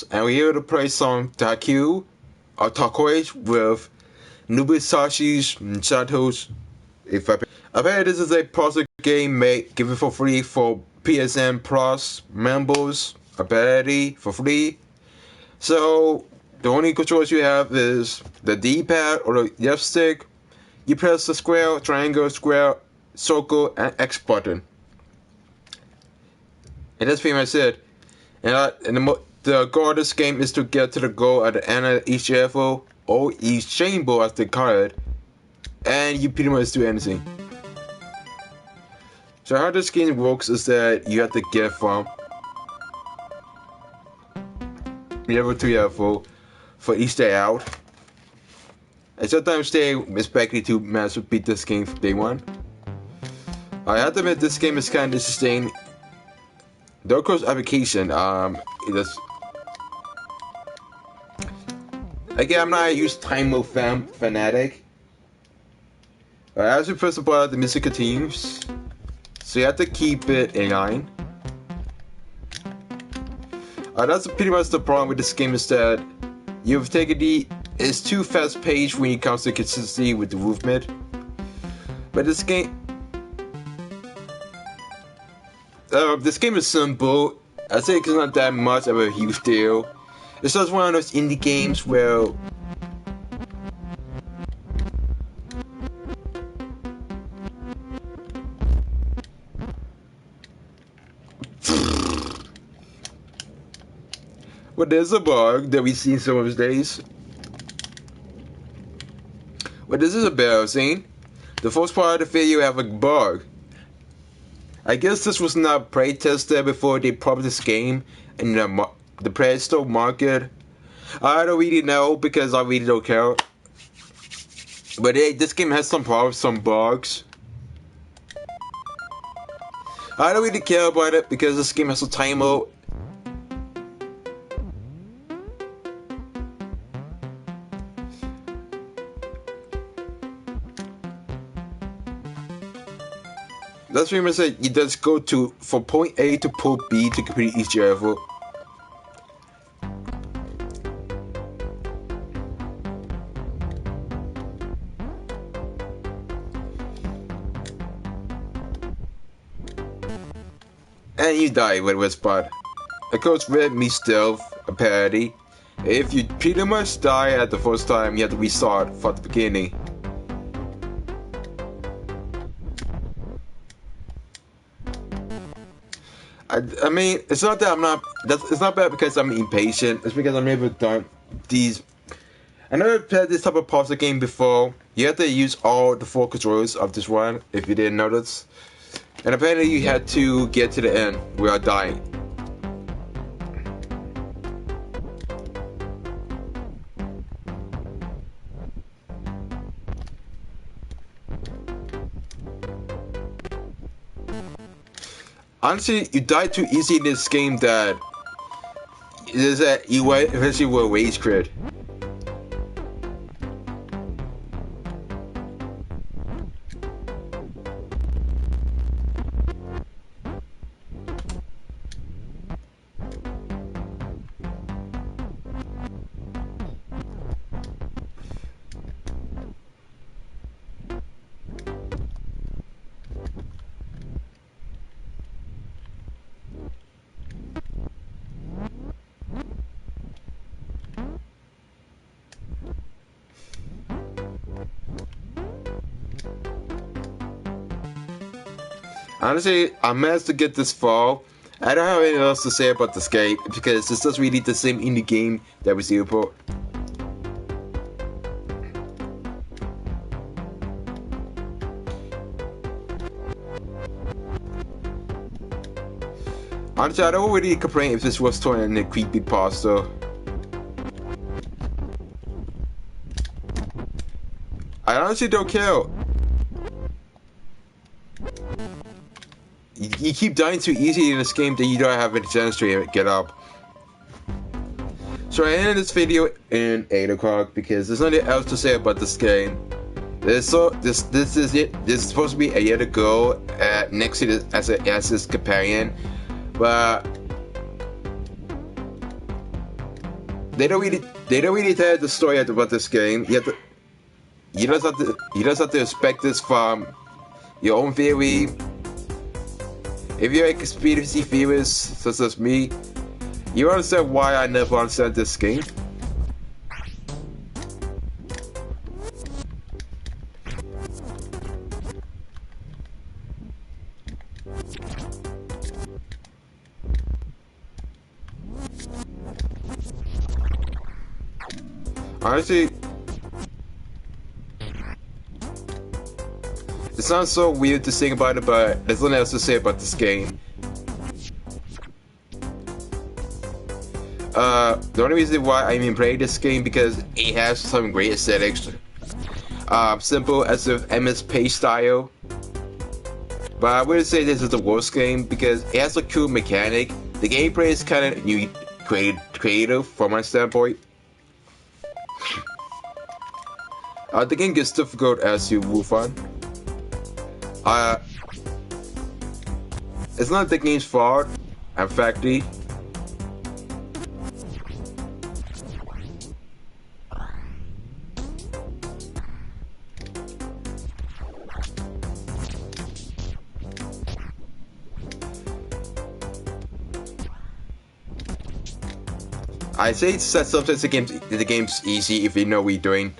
and we're here to play some TorqueL or TorqueL with Nubisashi's Santos. I've heard this is a puzzle game given for free for PSN Plus members, ability for free. So the only controls you have is the D-pad or the left stick. You press the square, triangle, square, circle, and X button. And that's pretty much it. And the goal of this game is to get to the goal at the end of each level or each chamber as they call it, and you pretty much do anything. So how this game works is that you have to get from level to level for each day out. And sometimes they expect you to manage to beat this game from day one. I have to admit this game is kind of sustained. TorqueL's application, it is. Again, I'm not a huge time mode fanatic. As you press the button, the music continues. So you have to keep it in line. That's pretty much the problem with this game is that you've taken it's too fast paced when it comes to consistency with the movement. But this game is simple. I think it's not that much of a huge deal. It's just one of those indie games where there's a bug that we see some of these days. But this is embarrassing. The first part of the video have a bug. I guess this was not play-tested before they published this game in the Play Store market. I don't really know because I really don't care. But this game has some problems, some bugs. I don't really care about it because this game has a timer. That's pretty much it. You just go from point A to point B to complete each level. And you die with a spot. Of course, red means stealth, a parody. If you pretty much die at the first time, you have to restart from the beginning. I mean, it's not that it's not bad because I'm impatient. It's because I've never done these. I never played this type of puzzle game before. You have to use all the 4 controls of this one, if you didn't notice. And apparently you had to get to the end without dying. Honestly, you die too easy in this game that you eventually will rage quit. Honestly, I managed to get this far. I don't have anything else to say about this game because it's just really the same indie game that we see before. Honestly, I don't really complain if this was turned into a creepy pasta. I honestly don't care. You keep dying too easy in this game that you don't have any chance to get up. So I ended this video in 8 o'clock because there's nothing else to say about this game. This is it. This is supposed to be a year ago next to this as his companion, but they don't really tell the story about this game. You just have to expect this from your own theory. If you're a conspiracy theorist such as me, you understand why I never understand this game. Honestly, it sounds so weird to sing about it, but there's nothing else to say about this game. The only reason why I even play this game because it has some great aesthetics. Simple as if MS Paint style. But I wouldn't say this is the worst game because it has a cool mechanic. The gameplay is kind of new, creative from my standpoint. The game gets difficult as you move on. It's not the game's fault. In fact, I say sometimes the game's easy if you know what you're doing.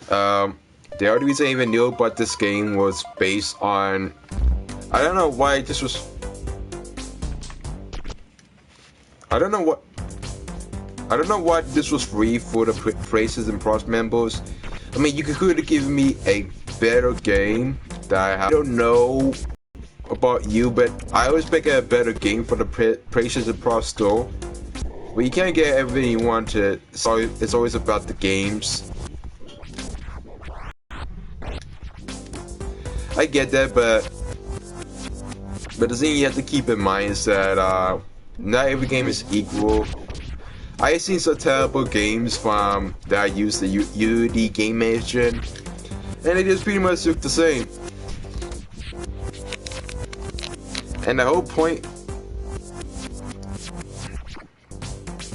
The only reason I even knew about this game was based on, I don't know why this was, I don't know why this was free for the Praisers and Pros members. I mean, you could have given me a better game that I don't know about you, but I always pick a better game for the Praisers and Pros store. But you can't get everything you wanted, so it's always about the games. I get that, but the thing you have to keep in mind is that not every game is equal. I've seen some terrible games from that I use the Unity game engine, and it just pretty much look the same. And the whole point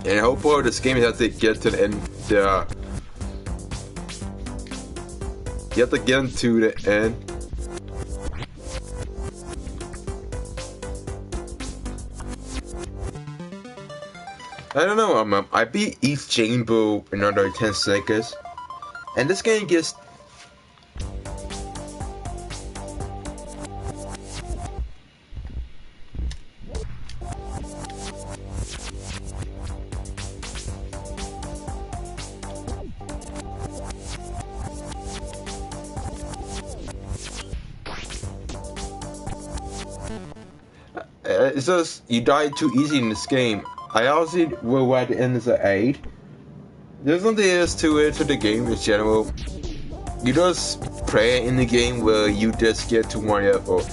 of this game is have to get to the end. You have to get into the end. I don't know, I beat each chamber in under 10 seconds, and this game gets. It's just you die too easy in this game. I also will at the end as an 8. There's nothing else to it to the game in general. You just play in the game where you just get to one level.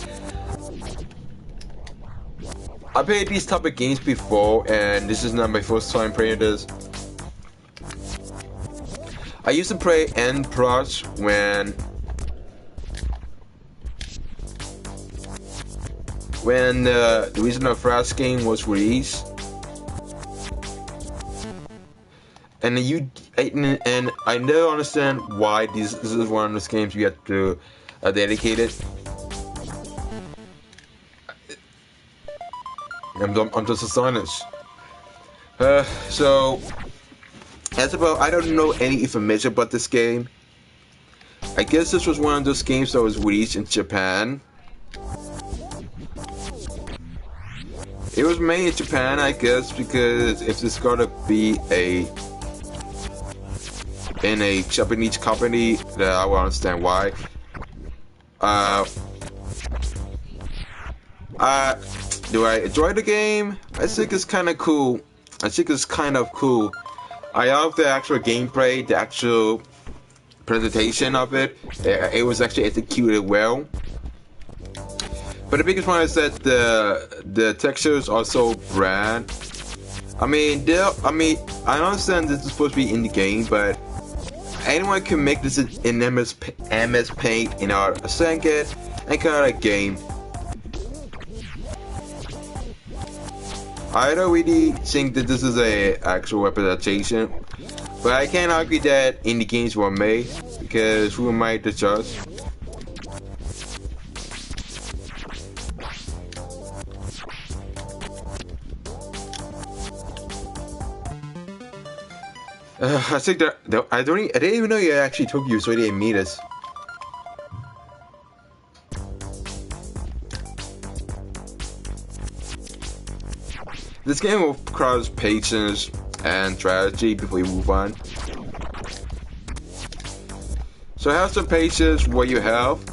I played these type of games before, and this is not my first time playing this. I used to play N Plus when the original Flash game was released. And I never understand why this is one of those games you have to dedicate it. I'm just astonished. So as about, I don't know any information about this game. I guess this was one of those games that was released in Japan. It was made in Japan, I guess, because if it's gonna be in a Japanese company, then I will understand why. Do I enjoy the game? I think it's kind of cool. I love the actual gameplay, the actual presentation of it. It was actually executed well. But the biggest one is that the textures are so bland. I understand this is supposed to be in the game, but anyone can make this in MS Paint in a second and kind of game. I don't really think that this is a actual representation, but I can't argue that indie games were made, because who am I to judge? I think that I didn't even know you actually took you 38 meters. This game will requires patience and strategy before you move on. So have some patience what you have,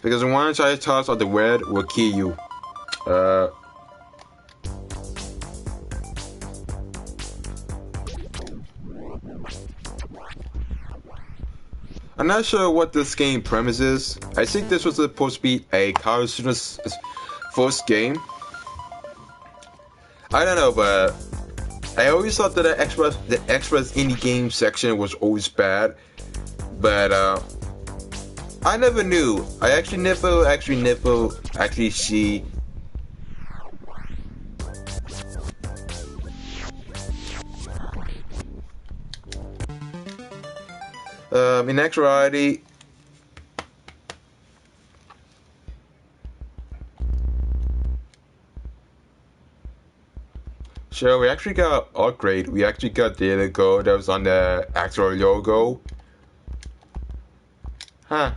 because the one side toss of the red will kill you. I'm not sure what this game premise is. I think this was supposed to be a college student's first game. I don't know, but I always thought that the Express indie game section was always bad. But I never knew. I actually never see. In actuality, so we actually got upgrade. We actually got the code that was on the actual logo. Huh.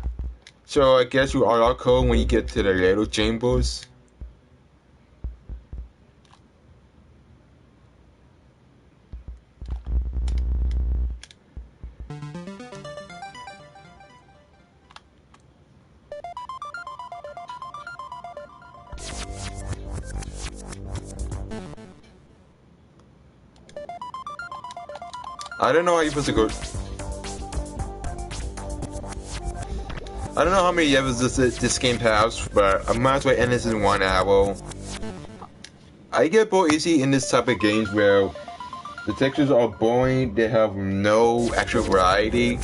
So I guess you are code when you get to the little chambers. I don't know how you're supposed to go. I don't know how many levels this game has, but I might as well end this in 1 hour. I get bored easy in this type of games where the textures are boring, they have no actual variety.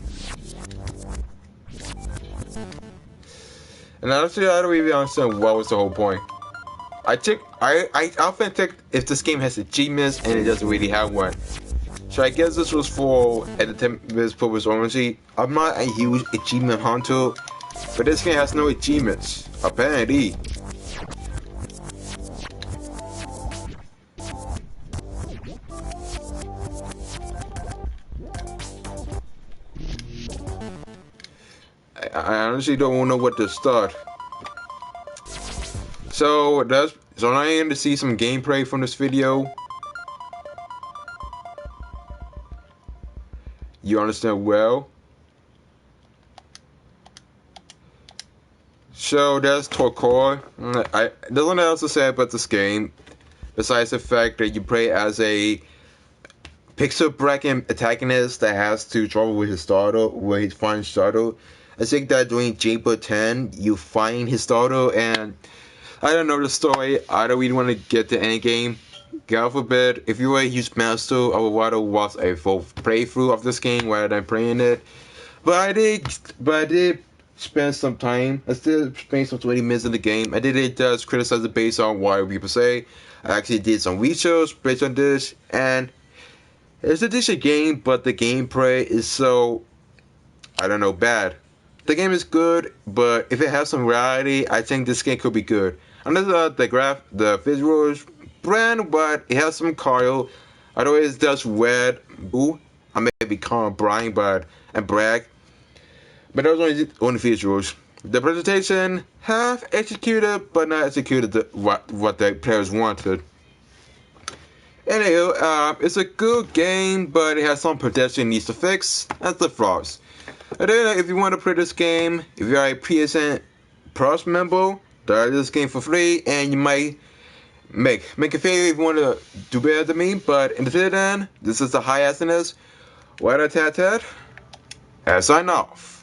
And honestly, I don't really understand what was the whole point. I often check if this game has achievements, and it doesn't really have one. So I guess this was for entertainment purpose only. I'm not a huge achievement hunter, but this game has no achievements, apparently. I honestly don't know what to start. So now I'm going to see some gameplay from this video. You understand well. So that's TorqueL. There's nothing else to say about this game, besides the fact that you play as a pixel bracket antagonist that has to trouble with his starter, where he finds starter. I think that during Chamber 10, you find his starter, and I don't know the story. I don't really want to get to any game. God forbid, if you were a huge master, I would rather watch a full playthrough of this game rather than playing it. But I did spend some time. I still spent some 20 minutes in the game. I did just criticize it based on what people say. I actually did some research based on this, and it's a decent game, but the gameplay is so, I don't know, bad. The game is good, but if it has some variety, I think this game could be good. Unless the visuals brand, but it has some color. Otherwise, just red. Boo. I may be calling Brian, and brag. But those are only visuals. The presentation half executed, but not executed what the players wanted. Anywho, it's a good game, but it has some pedestrian needs to fix. That's the flaws. And then, if you want to play this game, if you are a PSN Plus member, download this game for free, and you might make a favor if you want to do better than me. But until then, this is the Hierophant. What a tat tat. And sign off.